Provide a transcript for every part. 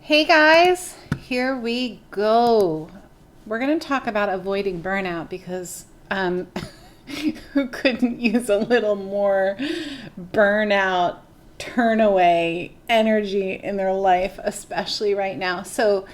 Hey guys, here we go. We're going to talk about avoiding burnout because who couldn't use a little more burnout, turn away energy in their life, especially right now. So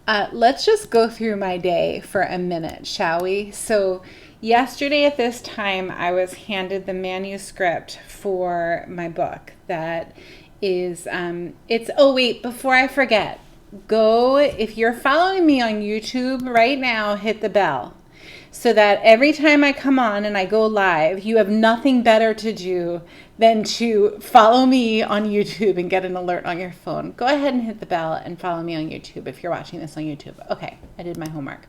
let's just go through my day for a minute, shall we? So, yesterday at this time, I was handed the manuscript for my book that is, oh wait, before I forget, go, if you're following me on YouTube right now, hit the bell so that every time I come on and I go live, you have nothing better to do than to follow me on YouTube and get an alert on your phone. Go ahead and hit the bell and follow me on YouTube if you're watching this on YouTube. Okay, I did my homework.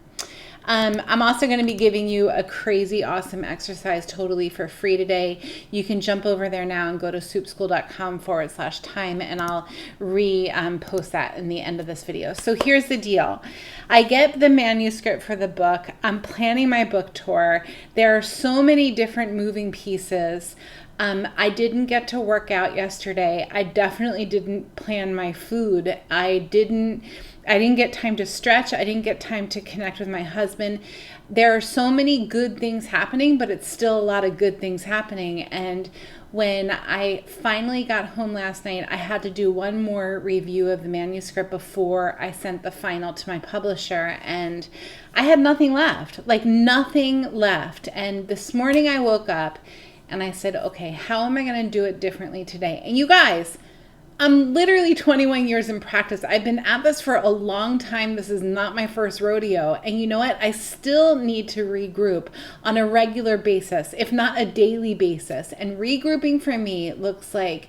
I'm also going to be giving you a crazy awesome exercise totally for free today. You can jump over there now and go to soupschool.com/time and I'll post that in the end of this video. So here's the deal. I get the manuscript for the book. I'm planning my book tour. There are so many different moving pieces. I didn't get to work out yesterday. I definitely didn't plan my food. I didn't get time to stretch. I didn't get time to connect with my husband. There are so many good things happening, but it's still a lot of good things happening. And when I finally got home last night, I had to do one more review of the manuscript before I sent the final to my publisher. And I had nothing left, like nothing left. And this morning I woke up and I said, okay, how am I going to do it differently today? And you guys, I'm literally 21 years in practice. I've been at this for a long time. This is not my first rodeo. And you know what? I still need to regroup on a regular basis, if not a daily basis. And regrouping for me looks like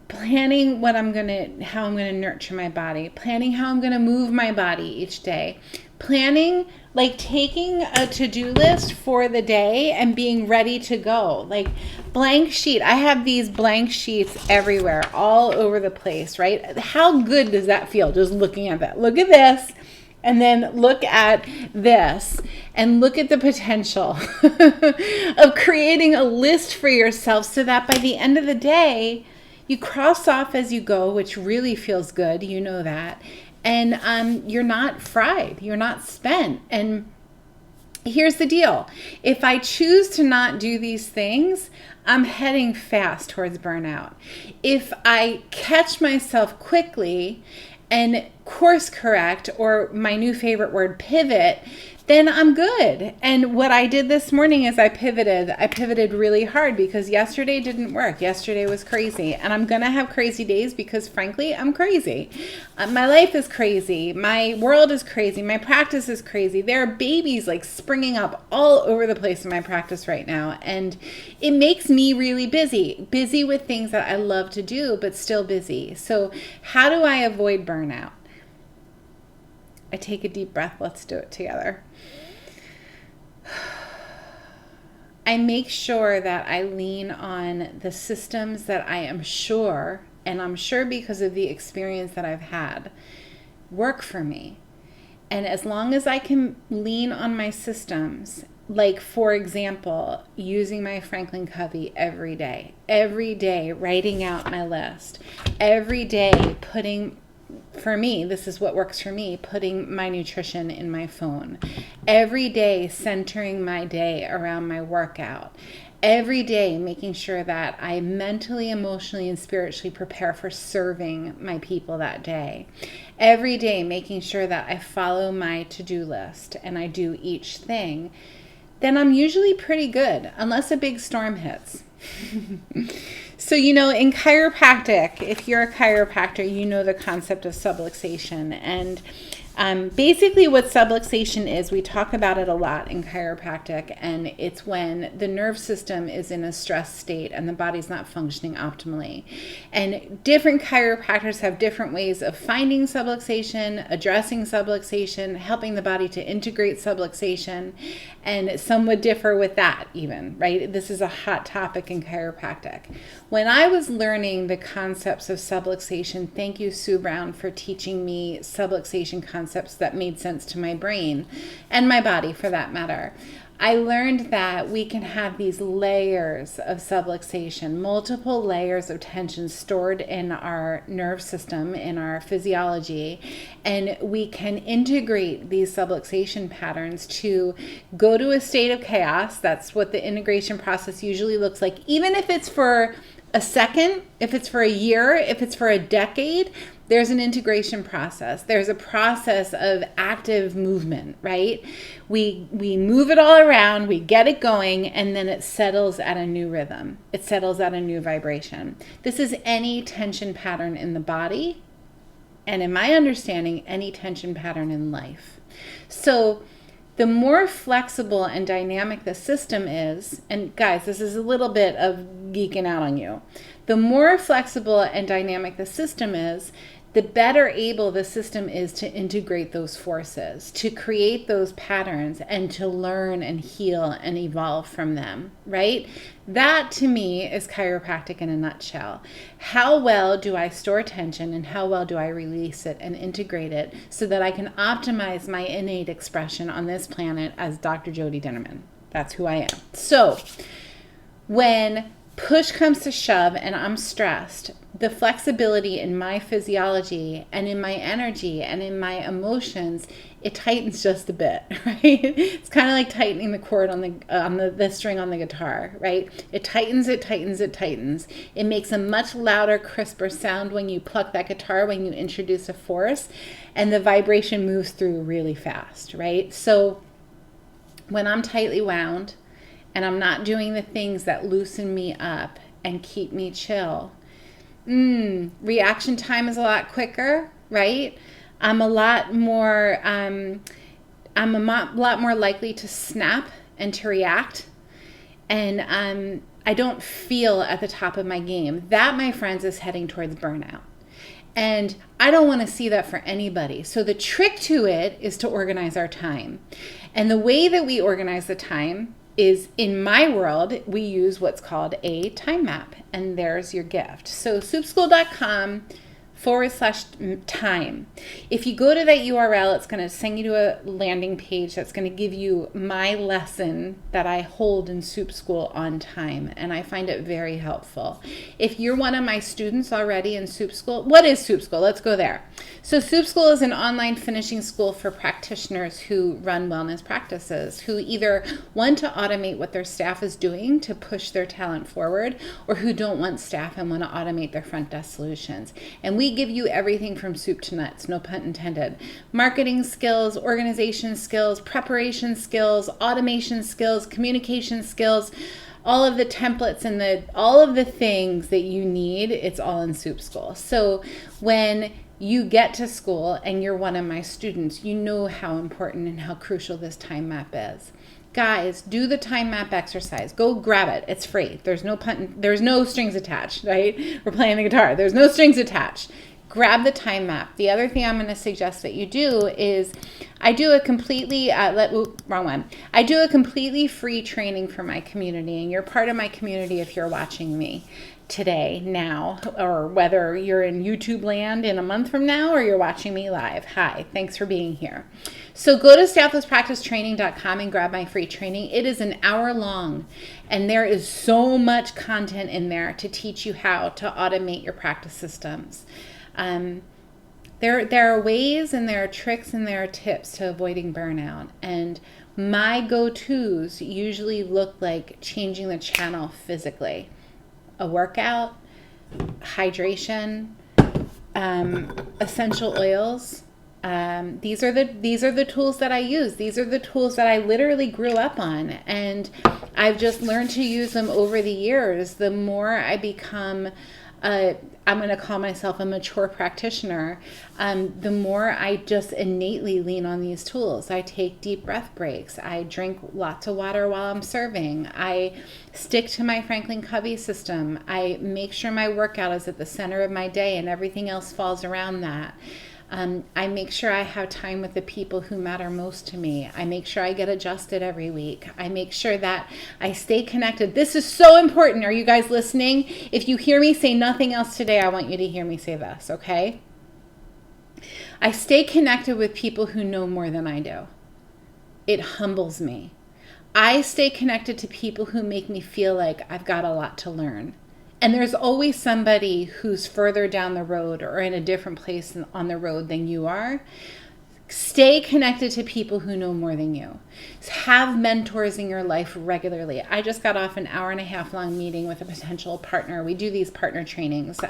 planning how I'm gonna nurture my body, planning how I'm gonna move my body each day, planning, like taking a to-do list for the day and being ready to go. Like blank sheet. I have these blank sheets everywhere, all over the place, right? How good does that feel just looking at that? Look at this. And then look at this and look at the potential of creating a list for yourself so that by the end of the day, you cross off as you go, which really feels good. You know that. And you're not fried. You're not spent. And here's the deal. If I choose to not do these things, I'm heading fast towards burnout. If I catch myself quickly and course correct, or my new favorite word, pivot, then I'm good. And what I did this morning is I pivoted really hard because yesterday didn't work. Yesterday was crazy. And I'm going to have crazy days because frankly, I'm crazy. My life is crazy. My world is crazy. My practice is crazy. There are babies like springing up all over the place in my practice right now. And it makes me really busy with things that I love to do, but still busy. So how do I avoid burnout? I take a deep breath. Let's do it together. I make sure that I lean on the systems that I am sure, and I'm sure because of the experience that I've had, work for me. And as long as I can lean on my systems, like for example, using my Franklin Covey every day, writing out my list, every day for me, this is what works for me, putting my nutrition in my phone. Every day, centering my day around my workout. Every day, making sure that I mentally, emotionally, and spiritually prepare for serving my people that day. Every day, making sure that I follow my to-do list and I do each thing. Then I'm usually pretty good, unless a big storm hits. So, in chiropractic, if you're a chiropractor, you know the concept of subluxation. And basically what subluxation is, we talk about it a lot in chiropractic, and it's when the nerve system is in a stress state and the body's not functioning optimally. And different chiropractors have different ways of finding subluxation, addressing subluxation, helping the body to integrate subluxation, and some would differ with that even, right? This is a hot topic in chiropractic. When I was learning the concepts of subluxation, thank you, Sue Brown, for teaching me subluxation concepts that made sense to my brain and my body for that matter. I learned that we can have these layers of subluxation, multiple layers of tension stored in our nerve system, in our physiology, and we can integrate these subluxation patterns to go to a state of chaos. That's what the integration process usually looks like, even if it's for a second, if it's for a year, if it's for a decade. There's an integration process. There's a process of active movement, right? We move it all around, we get it going, and then it settles at a new rhythm. It settles at a new vibration. This is any tension pattern in the body, and in my understanding, any tension pattern in life. So the more flexible and dynamic the system is, and guys, this is a little bit of geeking out on you. The more flexible and dynamic the system is, the better able the system is to integrate those forces, to create those patterns, and to learn and heal and evolve from them, right? That to me is chiropractic in a nutshell. How well do I store tension and how well do I release it and integrate it so that I can optimize my innate expression on this planet as Dr. Jody Dinnerman? That's who I am. So when push comes to shove and I'm stressed, the flexibility in my physiology and in my energy and in my emotions, it tightens just a bit, right? It's kind of like tightening the cord on the string on the guitar, right? It tightens, it tightens, it tightens. It makes a much louder, crisper sound when you pluck that guitar, when you introduce a force, and the vibration moves through really fast, right? So when I'm tightly wound and I'm not doing the things that loosen me up and keep me chill, reaction time is a lot quicker, right? I'm a lot more likely to snap and to react. And I don't feel at the top of my game. That, my friends, is heading towards burnout. And I don't want to see that for anybody. So the trick to it is to organize our time. And the way that we organize the time is, in my world, we use what's called a time map. And there's your gift. So soupschool.com/time. If you go to that URL, it's going to send you to a landing page that's going to give you my lesson that I hold in Soup School on time, and I find it very helpful. If you're one of my students already in Soup School, what is Soup School? Let's go there. So Soup School is an online finishing school for practitioners who run wellness practices, who either want to automate what their staff is doing to push their talent forward, or who don't want staff and want to automate their front desk solutions. And we give you everything from soup to nuts, no pun intended. Marketing skills, organization skills, preparation skills, automation skills, communication skills, all of the templates and all of the things that you need, it's all in Soup School. So when you get to school and you're one of my students, you know how important and how crucial this time map is. Guys, do the time map exercise. Go grab it. It's free. There's no strings attached, right? We're playing the guitar. There's no strings attached. Grab the time map. The other thing I'm going to suggest that you do is I do a completely I do a completely free training for my community, and you're part of my community if you're watching me today, now, or whether you're in YouTube land in a month from now or you're watching me live. Hi, thanks for being here. So go to stafflesspracticetraining.com and grab my free training. It is an hour long, and there is so much content in there to teach you how to automate your practice systems. There are ways and there are tricks and there are tips to avoiding burnout. And my go-tos usually look like changing the channel physically. A workout, hydration, essential oils. These are the tools that I use. These are the tools that I literally grew up on, and I've just learned to use them over the years. The more I become I'm going to call myself a mature practitioner, the more I just innately lean on these tools. I take deep breath breaks. I drink lots of water while I'm serving. I stick to my Franklin Covey system. I make sure my workout is at the center of my day and everything else falls around that. I make sure I have time with the people who matter most to me. I make sure I get adjusted every week. I make sure that I stay connected. This is so important. Are you guys listening? If you hear me say nothing else today, I want you to hear me say this, okay? I stay connected with people who know more than I do. It humbles me. I stay connected to people who make me feel like I've got a lot to learn. And there's always somebody who's further down the road or in a different place on the road than you are. Stay connected to people who know more than you. Have mentors in your life regularly. I just got off an 1.5 hour long meeting with a potential partner. We do these partner trainings.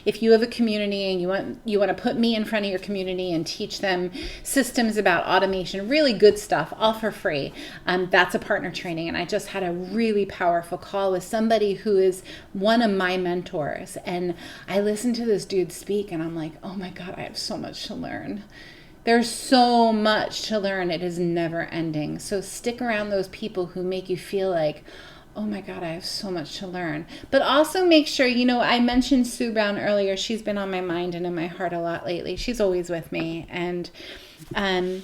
If you have a community and you want to put me in front of your community and teach them systems about automation, really good stuff, all for free. That's a partner training. And I just had a really powerful call with somebody who is one of my mentors. And I listened to this dude speak and I'm like, oh my God, I have so much to learn. There's so much to learn. It is never ending. So stick around those people who make you feel like, oh my God, I have so much to learn. But also make sure, I mentioned Sue Brown earlier. She's been on my mind and in my heart a lot lately. She's always with me. And the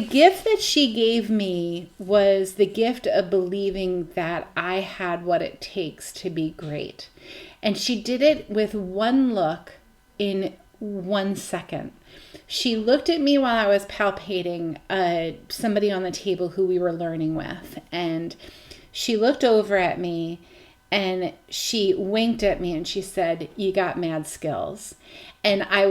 gift that she gave me was the gift of believing that I had what it takes to be great. And she did it with one look in 1 second. She looked at me while I was palpating somebody on the table who we were learning with. And she looked over at me and she winked at me and she said, "You got mad skills." And I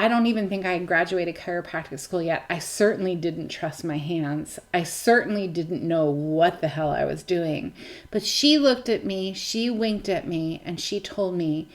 don't even think I had graduated chiropractic school yet. I certainly didn't trust my hands. I certainly didn't know what the hell I was doing. But she looked at me, she winked at me, and she told me,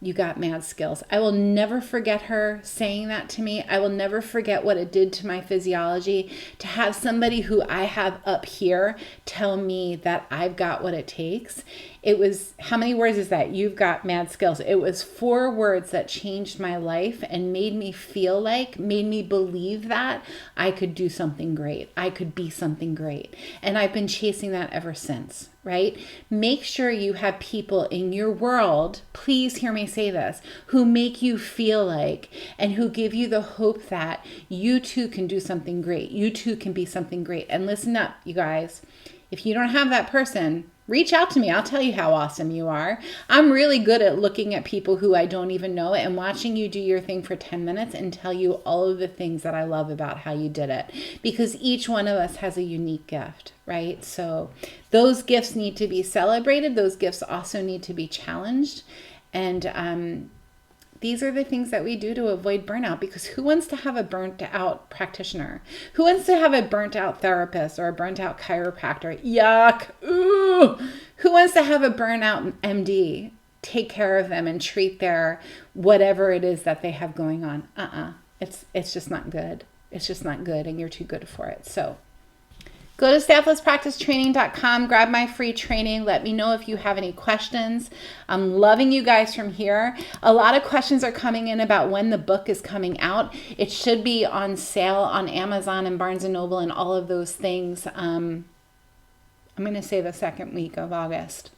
"You got mad skills." I will never forget her saying that to me. I will never forget what it did to my physiology to have somebody who I have up here tell me that I've got what it takes. It was, how many words is that? "You've got mad skills." It was 4 words that changed my life and made me believe that I could do something great. I could be something great. And I've been chasing that ever since, right? Make sure you have people in your world, please hear me say this, who make you feel like and who give you the hope that you too can do something great. You too can be something great. And listen up, you guys. If you don't have that person, reach out to me. I'll tell you how awesome you are. I'm really good at looking at people who I don't even know and watching you do your thing for 10 minutes and tell you all of the things that I love about how you did it. Because each one of us has a unique gift, right? So those gifts need to be celebrated. Those gifts also need to be challenged. And these are the things that we do to avoid burnout, because who wants to have a burnt out practitioner? Who wants to have a burnt out therapist or a burnt out chiropractor? Yuck. Ooh. Who wants to have a burnout MD take care of them and treat their whatever it is that they have going on? It's just not good. It's just not good, and you're too good for it. So go to stafflesspracticetraining.com, grab my free training. Let me know if you have any questions. I'm loving you guys from here. A lot of questions are coming in about when the book is coming out. It should be on sale on Amazon and Barnes & Noble and all of those things. I'm going to say the second week of August.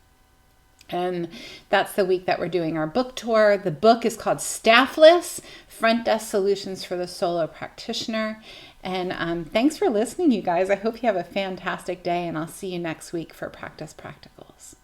And that's the week that we're doing our book tour. The book is called Staffless, Front Desk Solutions for the Solo Practitioner. And thanks for listening, you guys. I hope you have a fantastic day, and I'll see you next week for Practice Practicals.